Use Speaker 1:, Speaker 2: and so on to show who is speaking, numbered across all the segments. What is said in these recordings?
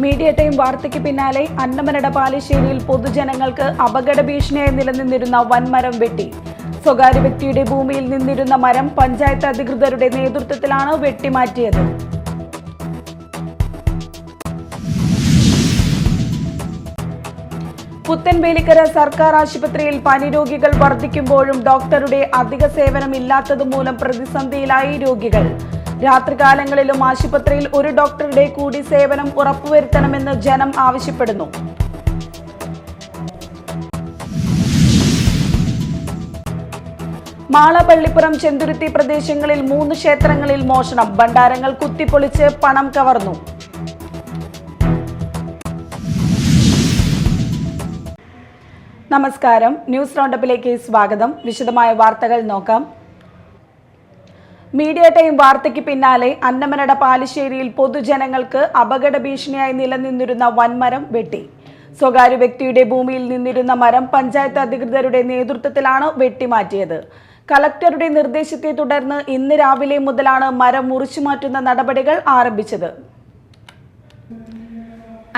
Speaker 1: Media time വാർത്തയ്ക്ക് പിന്നാലെ അന്നമനട പാലശ്ശേരിയിൽ പൊതുജനങ്ങൾക്ക് അപകട ഭീഷണിയായി നിലനിന്നിരുന്ന വൻമരം വെട്ടി. സ്വകാര്യ വ്യക്തിയുടെ ഭൂമിയിൽ നിന്നിരുന്ന മരം പഞ്ചായത്ത് അധികൃതരുടെ നേതൃത്വത്തിലാണ് വെട്ടിമാറ്റിയത്. പുത്തൻവേലിക്കര സർക്കാർ ആശുപത്രിയിൽ പനി രോഗികൾ വർദ്ധിക്കുമ്പോഴും ഡോക്ടറുടെ അധിക സേവനം ഇല്ലാത്തതുമൂലം പ്രതിസന്ധിയിലായി രോഗികൾ. രാത്രികാലങ്ങളിലും ആശുപത്രിയിൽ ഒരു ഡോക്ടറുടെ കൂടി സേവനം ഉറപ്പുവരുത്തണമെന്ന് ജനം ആവശ്യപ്പെടുന്നു. മാള പള്ളിപ്പുറം ചെന്തുരുത്തി പ്രദേശങ്ങളിൽ 3 ക്ഷേത്രങ്ങളിൽ മോഷണം. ഭണ്ഡാരങ്ങൾ കുത്തിപ്പൊളിച്ച് പണം കവർന്നു. നമസ്കാരം, ന്യൂസ് റൗണ്ടപ്പിലേക്ക് സ്വാഗതം. വിശദമായ വാർത്തകൾ നോക്കാം. മീഡിയ ടൈം വാർത്തയ്ക്ക് പിന്നാലെ അന്നമനട പാലശ്ശേരിയിൽ പൊതുജനങ്ങൾക്ക് അപകട ഭീഷണിയായി നിലനിന്നിരുന്ന വൻമരം വെട്ടി. സ്വകാര്യ വ്യക്തിയുടെ ഭൂമിയിൽ നിന്നിരുന്ന മരം പഞ്ചായത്ത് അധികൃതരുടെ നേതൃത്വത്തിലാണ് വെട്ടിമാറ്റിയത്. കളക്ടറുടെ നിർദ്ദേശത്തെ തുടർന്ന് ഇന്ന് രാവിലെ മുതലാണ് മരം മുറിച്ചുമാറ്റുന്ന നടപടികൾ ആരംഭിച്ചത്.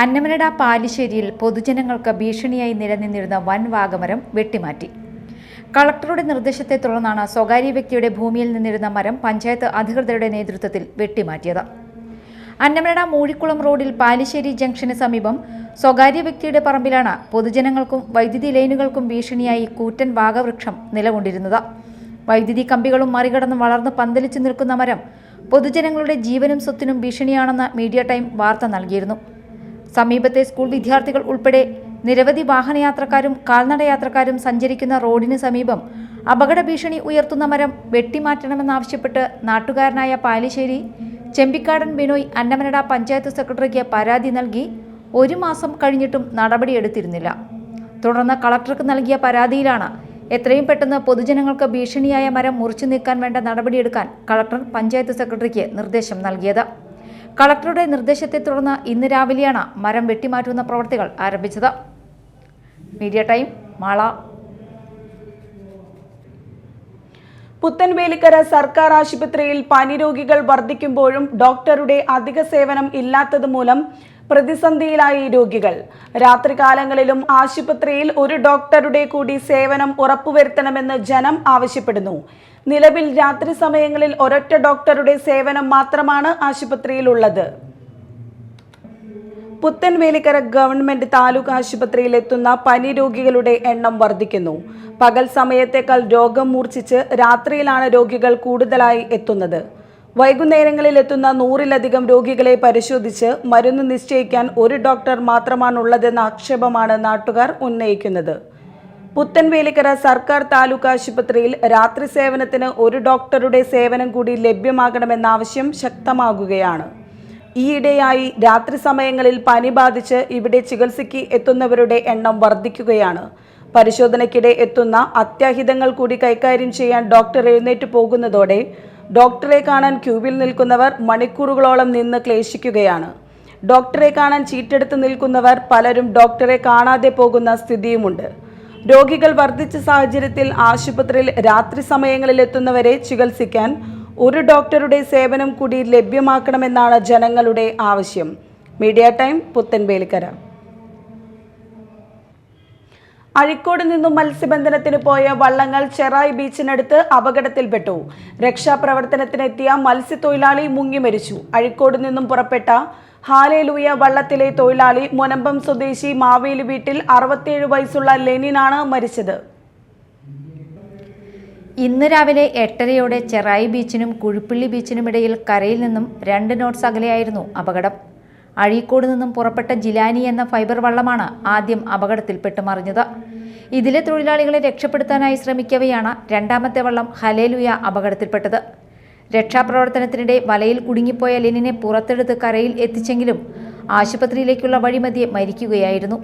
Speaker 2: അന്നമനട പാലശ്ശേരിയിൽ പൊതുജനങ്ങൾക്ക് ഭീഷണിയായി നിലനിന്നിരുന്ന വൻ വാഗമരം വെട്ടിമാറ്റി. കളക്ടറുടെ നിർദ്ദേശത്തെ തുടർന്നാണ് സ്വകാര്യ വ്യക്തിയുടെ ഭൂമിയിൽ നിന്നിരുന്ന മരം പഞ്ചായത്ത് അധികൃതരുടെ നേതൃത്വത്തിൽ വെട്ടിമാറ്റിയത്. അന്നമനട മൂഴിക്കുളം റോഡിൽ പാലശ്ശേരി ജംഗ്ഷന് സമീപം സ്വകാര്യ വ്യക്തിയുടെ പറമ്പിലാണ് പൊതുജനങ്ങൾക്കും വൈദ്യുതി ലൈനുകൾക്കും ഭീഷണിയായി കൂറ്റൻ വാഗവൃക്ഷം നിലകൊണ്ടിരുന്നത്. വൈദ്യുതി കമ്പികളും മറികടന്ന് വളർന്ന് പന്തലിച്ചു നിൽക്കുന്ന മരം പൊതുജനങ്ങളുടെ ജീവനും സ്വത്തിനും ഭീഷണിയാണെന്ന് മീഡിയ ടൈം വാർത്ത നൽകിയിരുന്നു. സമീപത്തെ സ്കൂൾ വിദ്യാർത്ഥികൾ ഉൾപ്പെടെ നിരവധി വാഹനയാത്രക്കാരും കാൽനടയാത്രക്കാരും സഞ്ചരിക്കുന്ന റോഡിന് സമീപം അപകട ഭീഷണി ഉയർത്തുന്ന മരം വെട്ടിമാറ്റണമെന്നാവശ്യപ്പെട്ട് നാട്ടുകാരനായ പാലശ്ശേരി ചെമ്പിക്കാടൻ ബിനോയ് അന്നമനട പഞ്ചായത്ത് സെക്രട്ടറിക്ക് പരാതി നൽകി 1 മാസം കഴിഞ്ഞിട്ടും നടപടിയെടുത്തിരുന്നില്ല. തുടർന്ന് കളക്ടർക്ക് നൽകിയ പരാതിയിലാണ് എത്രയും പെട്ടെന്ന് പൊതുജനങ്ങൾക്ക് ഭീഷണിയായ മരം മുറിച്ചു നീക്കാൻ വേണ്ട നടപടിയെടുക്കാൻ കളക്ടർ പഞ്ചായത്ത് സെക്രട്ടറിക്ക് നിർദ്ദേശം നൽകിയത്. കളക്ടറുടെ നിർദ്ദേശത്തെ തുടർന്ന് ഇന്ന് രാവിലെയാണ് മരം വെട്ടിമാറ്റുന്ന പ്രവൃത്തികൾ ആരംഭിച്ചത്. Media time Mala.
Speaker 1: പുത്തൻവേലിക്കര സർക്കാർ ആശുപത്രിയിൽ പനി രോഗികൾ വർദ്ധിക്കുമ്പോഴും ഡോക്ടറുടെ അധിക സേവനം ഇല്ലാത്തതുമൂലം പ്രതിസന്ധിയിലായി രോഗികൾ. രാത്രികാലങ്ങളിലും ആശുപത്രിയിൽ ഒരു ഡോക്ടറുടെ കൂടി സേവനം ഉറപ്പുവരുത്തണമെന്ന് ജനം ആവശ്യപ്പെടുന്നു. നിലവിൽ രാത്രി സമയങ്ങളിൽ ഒരൊറ്റ ഡോക്ടറുടെ സേവനം മാത്രമാണ് ആശുപത്രിയിലുള്ളത്. പുത്തൻവേലിക്കര ഗവൺമെന്റ് താലൂക്ക് ആശുപത്രിയിൽ എത്തുന്ന പനി രോഗികളുടെ എണ്ണം വർദ്ധിക്കുന്നു. പകൽ സമയത്തേക്കാൾ രോഗം മൂർച്ഛിച്ച് രാത്രിയിലാണ് രോഗികൾ കൂടുതലായി എത്തുന്നത്. വൈകുന്നേരങ്ങളിൽ എത്തുന്ന 100-ലധികം രോഗികളെ പരിശോധിച്ച് മരുന്ന് നിശ്ചയിക്കാൻ ഒരു ഡോക്ടർ മാത്രമാണുള്ളതെന്ന ആക്ഷേപമാണ് നാട്ടുകാർ ഉന്നയിക്കുന്നത്. പുത്തൻവേലിക്കര സർക്കാർ താലൂക്ക് ആശുപത്രിയിൽ രാത്രി സേവനത്തിന് ഒരു ഡോക്ടറുടെ സേവനം കൂടി ലഭ്യമാകണമെന്ന ആവശ്യം ശക്തമാകുകയാണ്. ഈയിടെയായി രാത്രി സമയങ്ങളിൽ പനി ബാധിച്ച് ഇവിടെ ചികിത്സയ്ക്ക് എത്തുന്നവരുടെ എണ്ണം വർദ്ധിക്കുകയാണ്. പരിശോധനയ്ക്കിടെ എത്തുന്ന അത്യാഹിതങ്ങൾ കൂടി കൈകാര്യം ചെയ്യാൻ ഡോക്ടർ എഴുന്നേറ്റ് പോകുന്നതോടെ ഡോക്ടറെ കാണാൻ ക്യൂവിൽ നിൽക്കുന്നവർ മണിക്കൂറുകളോളം നിന്ന് ക്ലേശിക്കുകയാണ്. ഡോക്ടറെ കാണാൻ ചീട്ടെടുത്ത് നിൽക്കുന്നവർ പലരും ഡോക്ടറെ കാണാതെ പോകുന്ന സ്ഥിതിയുമുണ്ട്. രോഗികൾ വർദ്ധിച്ച സാഹചര്യത്തിൽ ആശുപത്രിയിൽ രാത്രി സമയങ്ങളിൽ എത്തുന്നവരെ ചികിത്സിക്കാൻ ഒരു ഡോക്ടറുടെ സേവനം കൂടി ലഭ്യമാക്കണമെന്നാണ് ജനങ്ങളുടെ ആവശ്യം. Media time Puthenvelikkara. അഴീക്കോട് നിന്നും മത്സ്യബന്ധനത്തിന് പോയ വള്ളങ്ങൾ ചെറായി ബീച്ചിനടുത്ത് അപകടത്തിൽപ്പെട്ടു. രക്ഷാപ്രവർത്തനത്തിനെത്തിയ മത്സ്യത്തൊഴിലാളി മുങ്ങി മരിച്ചു. അഴീക്കോട് നിന്നും പുറപ്പെട്ട ഹാലേലൂയ വള്ളത്തിലെ തൊഴിലാളി മുനമ്പം സ്വദേശി മാവേലി വീട്ടിൽ 67 വയസ്സുള്ള ലെനിനാണ് മരിച്ചത്.
Speaker 2: ഇന്ന് രാവിലെ 8:30 ചെറായി ബീച്ചിനും കുഴുപ്പിള്ളി ബീച്ചിനുമിടയിൽ കരയിൽ നിന്നും 2 നോട്ട്സ് അകലെയായിരുന്നു അപകടം. അഴീക്കോട് നിന്നും പുറപ്പെട്ട ജിലാനി എന്ന ഫൈബർ വള്ളമാണ് ആദ്യം അപകടത്തിൽപ്പെട്ട് മറിഞ്ഞത്. ഇതിലെ തൊഴിലാളികളെ രക്ഷപ്പെടുത്താനായി ശ്രമിക്കവെയാണ് രണ്ടാമത്തെ വള്ളം ഹലേലുയ അപകടത്തിൽപ്പെട്ടത്. രക്ഷാപ്രവർത്തനത്തിനിടെ വലയിൽ കുടുങ്ങിപ്പോയ ലെനിനെ പുറത്തെടുത്ത് കരയിൽ എത്തിച്ചെങ്കിലും ആശുപത്രിയിലേക്കുള്ള വഴിമധ്യേ മരിക്കുകയായിരുന്നു.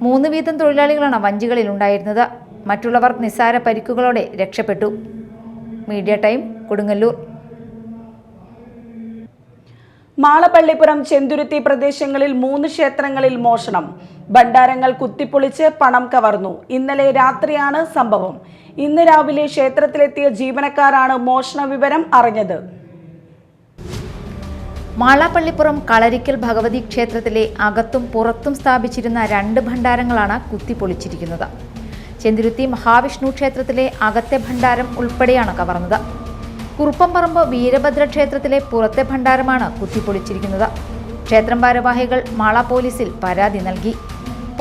Speaker 2: 3 വീതം തൊഴിലാളികളാണ് വഞ്ചികളിൽ ഉണ്ടായിരുന്നത്. മറ്റുള്ളവർ നിസ്സാര പരിക്കുകളോടെ രക്ഷപ്പെട്ടു. Media time Kodungallur.
Speaker 1: മാളപ്പള്ളിപ്പുറം ചെന്തുരുത്തി പ്രദേശങ്ങളിൽ 3 ക്ഷേത്രങ്ങളിൽ മോഷണം. ഭണ്ഡാരങ്ങൾ കുത്തിപ്പൊളിച്ച് പണം കവർന്നു. ഇന്നലെ രാത്രിയാണ് സംഭവം. ഇന്ന് രാവിലെ ക്ഷേത്രത്തിലെത്തിയ ജീവനക്കാരാണ് മോഷണ വിവരം അറിഞ്ഞത്.
Speaker 2: മാളാപ്പള്ളിപ്പുറം കളരിക്കൽ ഭഗവതി ക്ഷേത്രത്തിലെ അകത്തും പുറത്തും സ്ഥാപിച്ചിരുന്ന 2 ഭണ്ഡാരങ്ങളാണ് കുത്തിപ്പൊളിച്ചിരിക്കുന്നത്. ചെന്തുരുത്തി മഹാവിഷ്ണു ക്ഷേത്രത്തിലെ അകത്തെ ഭണ്ഡാരം ഉൾപ്പെടെയാണ് കവർന്നത്. കുറുപ്പംപറമ്പ് വീരഭദ്ര ക്ഷേത്രത്തിലെ പുറത്തെ ഭണ്ഡാരമാണ് കുത്തിപ്പൊളിച്ചിരിക്കുന്നത്. ക്ഷേത്രം ഭാരവാഹികൾ മാള പോലീസിൽ പരാതി നൽകി.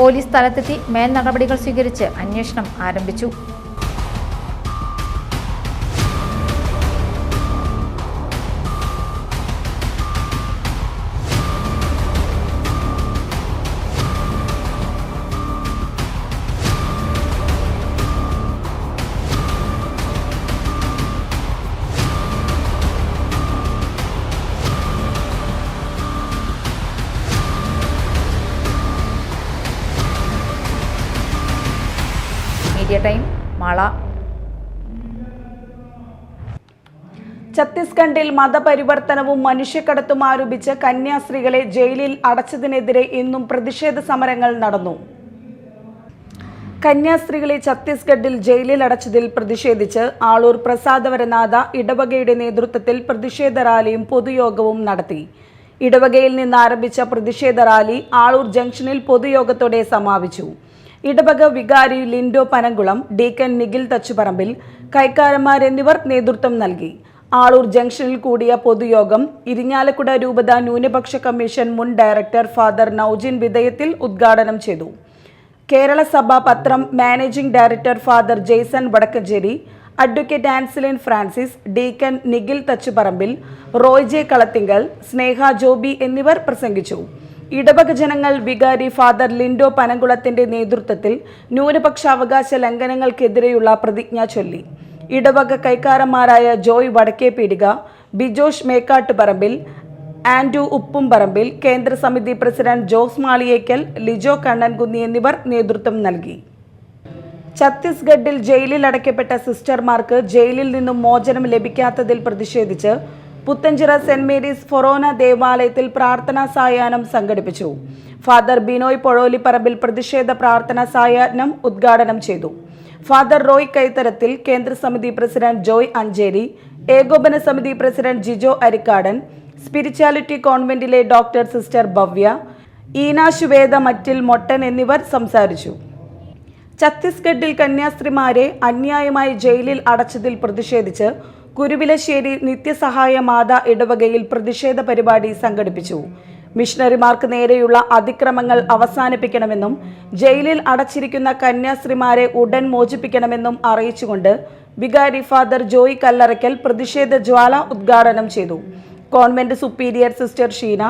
Speaker 2: പോലീസ് സ്ഥലത്തെത്തി മേൽ നടപടികൾ സ്വീകരിച്ച് അന്വേഷണം ആരംഭിച്ചു. Media time, Mala.
Speaker 1: ഛത്തീസ്ഗഡിൽ മതപരിവർത്തനവും മനുഷ്യക്കടത്തും ആരോപിച്ച് കന്യാസ്ത്രീകളെ ജയിലിൽ അടച്ചതിനെതിരെ ഇന്നും പ്രതിഷേധ സമരങ്ങൾ നടന്നു. കന്യാസ്ത്രീകളെ ഛത്തീസ്ഗഡിൽ ജയിലിൽ അടച്ചതിൽ പ്രതിഷേധിച്ച് ആളൂർ പ്രസാദവരനാഥ ഇടവകയുടെ നേതൃത്വത്തിൽ പ്രതിഷേധ റാലിയും പൊതുയോഗവും നടത്തി. ഇടവകയിൽ നിന്ന് ആരംഭിച്ച പ്രതിഷേധ റാലി ആളൂർ ജംഗ്ഷനിൽ പൊതുയോഗത്തോടെ സമാപിച്ചു. ഇടവക വികാരി ലിൻഡോ പനങ്കുളം, ഡീക്കൻ നിഖിൽ തച്ചുപറമ്പിൽ, കൈക്കാരന്മാർ എന്നിവർ നേതൃത്വം നൽകി. ആളൂർ ജംഗ്ഷനിൽ കൂടിയ പൊതുയോഗം ഇരിങ്ങാലക്കുട രൂപത ന്യൂനപക്ഷ കമ്മീഷൻ മുൻ ഡയറക്ടർ ഫാദർ നൌജിൻ വിധേയത്തിൽ ഉദ്ഘാടനം ചെയ്തു. കേരള സഭ പത്രം managing director father Jaison Vadakkanchery, advocate Ancilin Francis, deacon Nikhil Thachuparambil, Roy J Kalathinkal, Sneha Joby എന്നിവർ പ്രസംഗിച്ചു. ഇടവക ജനങ്ങൾ വികാരി ഫാദർ ലിൻഡോ പനങ്കുളത്തിന്റെ നേതൃത്വത്തിൽ ന്യൂനപക്ഷാവകാശ ലംഘനങ്ങൾക്കെതിരെയുള്ള പ്രതിജ്ഞ ചൊല്ലി. ഇടവക കൈക്കാരന്മാരായ ജോയ് വടക്കേപീടിക, ബിജോഷ് മേക്കാട്ടുപറമ്പിൽ, ആൻഡ്രു ഉപ്പുംപറമ്പിൽ, കേന്ദ്ര സമിതി പ്രസിഡന്റ് ജോസ് മാളിയേക്കൽ, ലിജോ കണ്ണൻകുന്നി എന്നിവർ നേതൃത്വം നൽകി. ഛത്തീസ്ഗഡിൽ ജയിലിൽ അടയ്ക്കപ്പെട്ട സിസ്റ്റർമാർക്ക് ജയിലിൽ നിന്നും മോചനം ലഭിക്കാത്തതിൽ പ്രതിഷേധിച്ച് പുത്തഞ്ചിറ സെന്റ് മേരീസ് ഫൊറോന ദേവാലയത്തിൽ പ്രാർത്ഥനാ സായാഹ്നം സംഘടിപ്പിച്ചു. ഫാദർ ബിനോയ് പൊഴോലിപ്പറമ്പിൽ പ്രതിഷേധ പ്രാർത്ഥനാ സായാഹ്നം ഉദ്ഘാടനം ചെയ്തു. ഫാദർ റോയ് കൈത്തരത്തിൽ, കേന്ദ്ര സമിതി president Joy Ancheri, Ekopana Samithi president Jijo Arikkadan, spirituality കോൺവെന്റിലെ ഡോക്ടർ സിസ്റ്റർ ഭവ്യ, ഈനാശുവേദ മറ്റിൽ മൊട്ടൻ എന്നിവർ സംസാരിച്ചു. ഛത്തീസ്ഗഡിൽ കന്യാസ്ത്രീമാരെ അന്യായമായി ജയിലിൽ അടച്ചതിൽ പ്രതിഷേധിച്ച് കുരുവിലശ്ശേരി നിത്യസഹായ മാതാ ഇടവകയിൽ പ്രതിഷേധ പരിപാടി സംഘടിപ്പിച്ചു. മിഷണറിമാർക്ക് നേരെയുള്ള അതിക്രമങ്ങൾ അവസാനിപ്പിക്കണമെന്നും ജയിലിൽ അടച്ചിരിക്കുന്ന കന്യാസ്ത്രീമാരെ ഉടൻ മോചിപ്പിക്കണമെന്നും അറിയിച്ചുകൊണ്ട് വികാരി ഫാദർ ജോയ് കല്ലറയ്ക്കൽ പ്രതിഷേധ ജ്വാല ഉദ്ഘാടനം ചെയ്തു. കോൺവെന്റ് സുപ്പീരിയർ സിസ്റ്റർ ഷീന,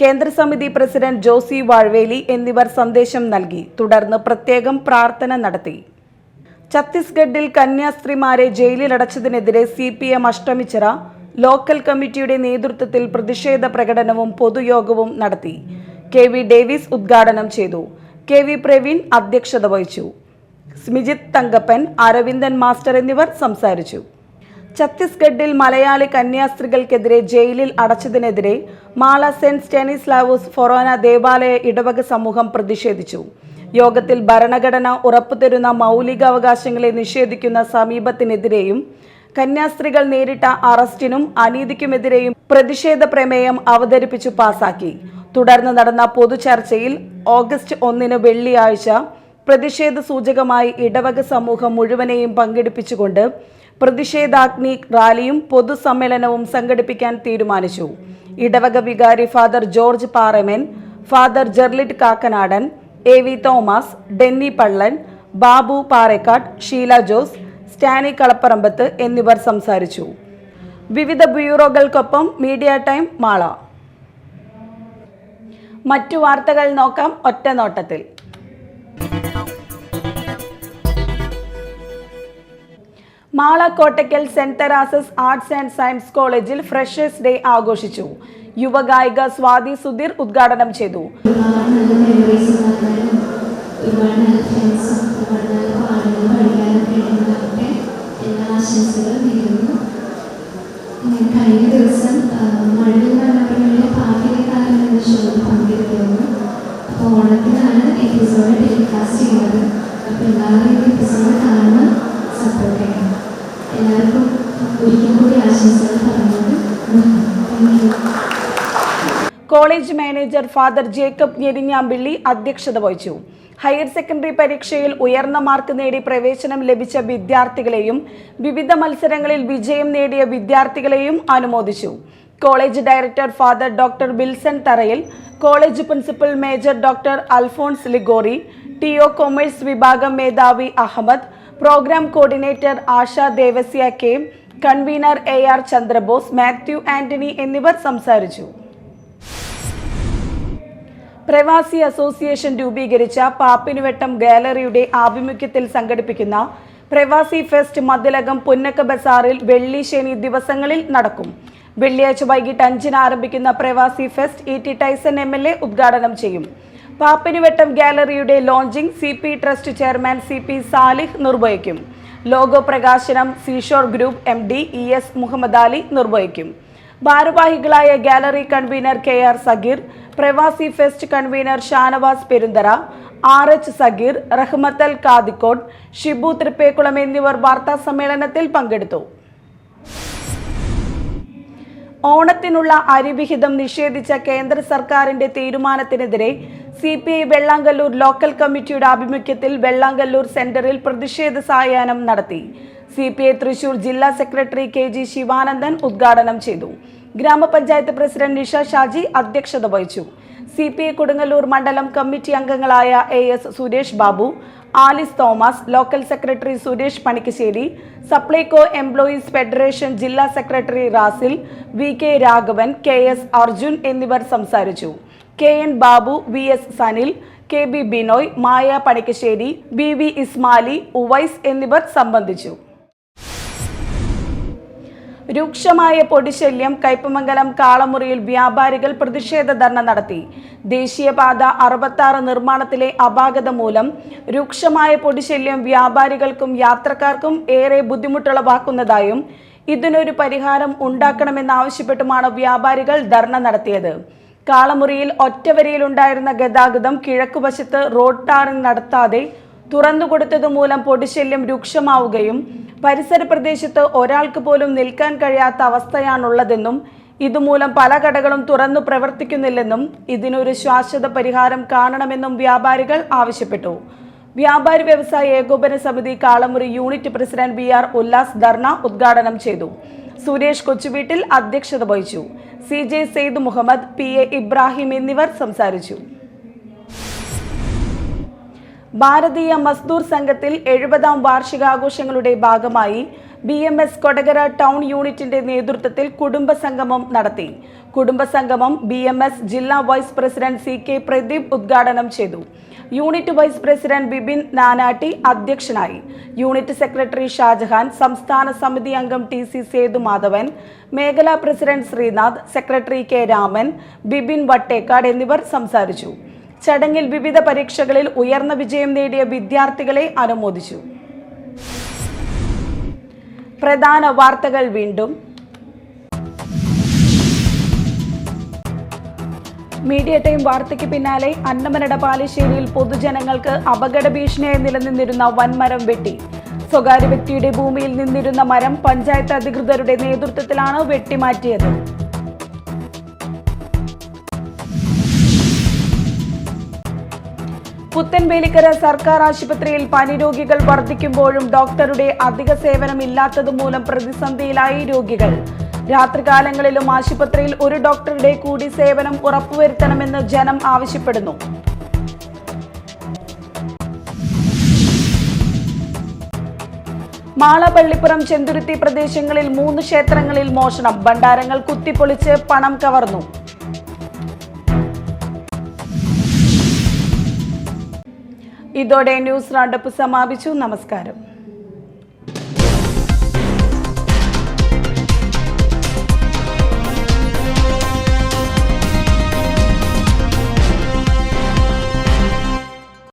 Speaker 1: കേന്ദ്ര സമിതി പ്രസിഡന്റ് ജോസി വാഴ്വേലി എന്നിവർ സന്ദേശം നൽകി. തുടർന്ന് പ്രത്യേകം പ്രാർത്ഥന നടത്തി. ഛത്തീസ്ഗഡിൽ കന്യാസ്ത്രീമാരെ ജയിലിലടച്ചതിനെതിരെ CPM അഷ്ടമിച്ചിറ ലോക്കൽ കമ്മിറ്റിയുടെ നേതൃത്വത്തിൽ പ്രതിഷേധ പ്രകടനവും പൊതുയോഗവും നടത്തി. KV ഡേവിസ് ഉദ്ഘാടനം ചെയ്തു. KV പ്രവീൺ അധ്യക്ഷത വഹിച്ചു. സ്മിജിത് തങ്കപ്പൻ, അരവിന്ദൻ മാസ്റ്റർ എന്നിവർ സംസാരിച്ചു. ഛത്തീസ്ഗഡിൽ മലയാളി കന്യാസ്ത്രീകൾക്കെതിരെ ജയിലിൽ അടച്ചതിനെതിരെ മാള സെന്റ് സ്റ്റെനിസ്ലാവോസ് ഫൊറോന ദേവാലയ ഇടവക സമൂഹം പ്രതിഷേധിച്ചു. യോഗത്തിൽ ഭരണഘടന ഉറപ്പുതരുന്ന മൗലികാവകാശങ്ങളെ നിഷേധിക്കുന്ന സമീപത്തിനെതിരെയും കന്യാസ്ത്രീകൾ നേരിട്ട അറസ്റ്റിനും അനീതിക്കുമെതിരെയും പ്രതിഷേധ പ്രമേയം അവതരിപ്പിച്ചു പാസാക്കി. തുടർന്ന് നടന്ന പൊതുചർച്ചയിൽ ഓഗസ്റ്റ് 1 വെള്ളിയാഴ്ച പ്രതിഷേധ സൂചകമായി ഇടവക സമൂഹം മുഴുവനെയും പങ്കെടുപ്പിച്ചുകൊണ്ട് പ്രതിഷേധാഗ്നി റാലിയും പൊതുസമ്മേളനവും സംഘടിപ്പിക്കാൻ തീരുമാനിച്ചു. ഇടവക വികാരി father George Paramen, father Jerlit Kakkanadan, AV Thomas, Denny Pallan, Babu Parekkad, Sheela Jose, Stany Kalapparambath എന്നിവർ സംസാരിച്ചു. വിവിധ ബ്യൂറോകൾക്കൊപ്പം മീഡിയ ടൈം, മാള. മറ്റു വാർത്തകൾ നോക്കാം ഒറ്റ നോട്ടത്തിൽ. Mala Kottakkal saint Teresa's arts and science കോളേജിൽ ഫ്രഷേഴ്സ് ഡേ ആഘോഷിച്ചു. യുവഗായിക സ്വാതി സുധീർ ഉദ്ഘാടനം ചെയ്തു.
Speaker 3: കഴിഞ്ഞ ദിവസം മഴവിൽ പാട്ടിലേക്കാരെന്ന ഷോയിൽ പങ്കെടുത്തിരുന്നു. അപ്പോൾ ഓണത്തിനാണ് എപ്പിസോഡ് ടെലികാസ്റ്റ് ചെയ്യുന്നത്. അപ്പോൾ എല്ലാവരും എപ്പിസോഡ് കാണുന്ന സപ്പോർട്ട് ചെയ്യണം. എല്ലാവർക്കും ഒരിക്കൽ കൂടി ആശംസകൾ പറഞ്ഞത്. Thank you.
Speaker 1: College manager father Jacob Njerinjampilly അധ്യക്ഷത വഹിച്ചു. ഹയർ സെക്കൻഡറി പരീക്ഷയിൽ ഉയർന്ന മാർക്ക് നേടി പ്രവേശനം ലഭിച്ച വിദ്യാർത്ഥികളെയും വിവിധ മത്സരങ്ങളിൽ വിജയം നേടിയ വിദ്യാർത്ഥികളെയും അനുമോദിച്ചു. College director father doctor Wilson Tharayil, college principal major doctor Alphonse Ligori, T O commerce വിഭാഗം മേധാവി Ahammed, programme coordinator Asha Devassia K, convener AR Chandrabose, Mathew Antony എന്നിവർ സംസാരിച്ചു. പ്രവാസി അസോസിയേഷൻ രൂപീകരിച്ച പാപ്പിനുവട്ടം ഗാലറിയുടെ ആഭിമുഖ്യത്തിൽ സംഘടിപ്പിക്കുന്ന പ്രവാസി ഫെസ്റ്റ് മതിലകം പുന്നക്ക ബസാറിൽ വെള്ളി ശനി ദിവസങ്ങളിൽ നടക്കും. വെള്ളിയാഴ്ച വൈകിട്ട് 5-ന് ആരംഭിക്കുന്ന പ്രവാസി ഫെസ്റ്റ് ET ടൈസൺ MLA ഉദ്ഘാടനം ചെയ്യും. പാപ്പിനുവട്ടം ഗാലറിയുടെ launching CP trust chairman CP Salih നിർവഹിക്കും. ലോഗോ പ്രകാശനം Seashore Group MD ES Muhammad Ali നിർവഹിക്കും. ഭാരവാഹികളായ gallery convener KR Sageer, Pravasi fest convener Shanavas Perunthara, RH Sageer, Rahmathal Kadikode, Shibu Thrippekulam എന്നിവർ വാർത്താ സമ്മേളനത്തിൽ പങ്കെടുത്തു. ഓണത്തിനുള്ള അരിവിഹിതം നിഷേധിച്ച കേന്ദ്ര സർക്കാരിന്റെ തീരുമാനത്തിനെതിരെ CPI വെള്ളാങ്കല്ലൂർ ലോക്കൽ കമ്മിറ്റിയുടെ ആഭിമുഖ്യത്തിൽ വെള്ളാങ്കല്ലൂർ സെന്ററിൽ പ്രതിഷേധ സായാഹ്നം നടത്തി. CPI തൃശൂർ ജില്ലാ സെക്രട്ടറി KG ശിവാനന്ദൻ ഉദ്ഘാടനം ചെയ്തു. ഗ്രാമപഞ്ചായത്ത് പ്രസിഡന്റ് നിഷ ഷാജി അധ്യക്ഷത വഹിച്ചു. CPI കൊടുങ്ങല്ലൂർ മണ്ഡലം കമ്മിറ്റി അംഗങ്ങളായ AS Suresh Babu, Alice Thomas, local secretary Suresh Panikkassery, Supplyco employees federation ജില്ലാ secretary റാസിൽ, VK Raghavan, KS Arjun എന്നിവർ സംസാരിച്ചു. KN Babu, VS Sanil, KB Binoy, മായ പണിക്കശ്ശേരി, BV ഇസ്മാലി, ഉവൈസ് എന്നിവർ സംബന്ധിച്ചു. രൂക്ഷമായ പൊടിശല്യം. കയ്പമംഗലം കാളമുറിയിൽ വ്യാപാരികൾ പ്രതിഷേധ ധർണ നടത്തി. ദേശീയപാത 66 നിർമ്മാണത്തിലെ അപാകത മൂലം രൂക്ഷമായ പൊടിശല്യം വ്യാപാരികൾക്കും യാത്രക്കാർക്കും ഏറെ ബുദ്ധിമുട്ടുളവാക്കുന്നതായും ഇതിനൊരു പരിഹാരം ഉണ്ടാക്കണമെന്നാവശ്യപ്പെട്ടുമാണ് വ്യാപാരികൾ ധർണ നടത്തിയത്. കാളമുറിയിൽ ഒറ്റവരിയിലുണ്ടായിരുന്ന ഗതാഗതം കിഴക്കുവശത്ത് റോഡ് ടാറിംഗ് നടത്താതെ തുറന്നുകൊടുത്തതു മൂലം പൊടിശല്യം രൂക്ഷമാവുകയും പരിസര പ്രദേശത്ത് ഒരാൾക്ക് പോലും നിൽക്കാൻ കഴിയാത്ത അവസ്ഥയാണുള്ളതെന്നും ഇതുമൂലം പല കടകളും തുറന്നു പ്രവർത്തിക്കുന്നില്ലെന്നും ഇതിനൊരു ശാശ്വത പരിഹാരം കാണണമെന്നും വ്യാപാരികൾ ആവശ്യപ്പെട്ടു. വ്യാപാരി Vyavasayi Ekopana Samithi Kalamuri unit president BR Ullas dharna ഉദ്ഘാടനം ചെയ്തു. സുരേഷ് കൊച്ചുവീട്ടിൽ അധ്യക്ഷത വഹിച്ചു. CJ സെയ്ദ് മുഹമ്മദ്, PA ഇബ്രാഹിം എന്നിവർ സംസാരിച്ചു. ഭാരതീയ മസ്ദൂർ സംഘത്തിൽ 70ാം വാർഷികാഘോഷങ്ങളുടെ ഭാഗമായി BMS കൊടകര ടൗൺ യൂണിറ്റിന്റെ നേതൃത്വത്തിൽ കുടുംബസംഗമം നടത്തി. കുടുംബസംഗമം BMS ജില്ലാ വൈസ് പ്രസിഡന്റ് CK പ്രദീപ് ഉദ്ഘാടനം ചെയ്തു. യൂണിറ്റ് വൈസ് പ്രസിഡന്റ് ബിബിൻ നാനാട്ടി അധ്യക്ഷനായി. യൂണിറ്റ് സെക്രട്ടറി ഷാജഹാൻ, സംസ്ഥാന സമിതി അംഗം TC സേതുമാധവൻ, മേഖലാ president Sreenath, secretary K Raman, Bibin Vattekkad എന്നിവർ സംസാരിച്ചു. ചടങ്ങിൽ വിവിധ പരീക്ഷകളിൽ ഉയർന്ന വിജയം നേടിയ വിദ്യാർത്ഥികളെ അനുമോദിച്ചു. പ്രധാന വാർത്തകൾ വീണ്ടും. മീഡിയ ടൈം വാർത്തയ്ക്ക് പിന്നാലെ അന്നമനട പാലശ്ശേരിയിൽ പൊതുജനങ്ങൾക്ക് അപകട ഭീഷണിയായി നിലനിന്നിരുന്ന വൻമരം വെട്ടി. സ്വകാര്യ വ്യക്തിയുടെ ഭൂമിയിൽ നിന്നിരുന്ന മരം പഞ്ചായത്ത് അധികൃതരുടെ നേതൃത്വത്തിലാണ് വെട്ടിമാറ്റിയത്. പുത്തൻവേലിക്കര സർക്കാർ ആശുപത്രിയിൽ പനി രോഗികൾ വർദ്ധിക്കുമ്പോഴും ഡോക്ടറുടെ അധിക സേവനമില്ലാത്തതുമൂലം പ്രതിസന്ധിയിലായി രോഗികൾ. രാത്രികാലങ്ങളിലും ആശുപത്രിയിൽ ഒരു ഡോക്ടറുടെ കൂടി സേവനം ഉറപ്പുവരുത്തണമെന്ന് ജനം ആവശ്യപ്പെടുന്നു. മാള, പള്ളിപ്പുറം, ചെന്തുരുത്തി പ്രദേശങ്ങളിൽ 3 ക്ഷേത്രങ്ങളിൽ മോഷണം. ഭണ്ഡാരങ്ങൾ കുത്തിപ്പൊളിച്ച് പണം കവർന്നു. ഇതോടെ ന്യൂസ് റൗണ്ടപ്പ് സമാപിച്ചു. നമസ്കാരം.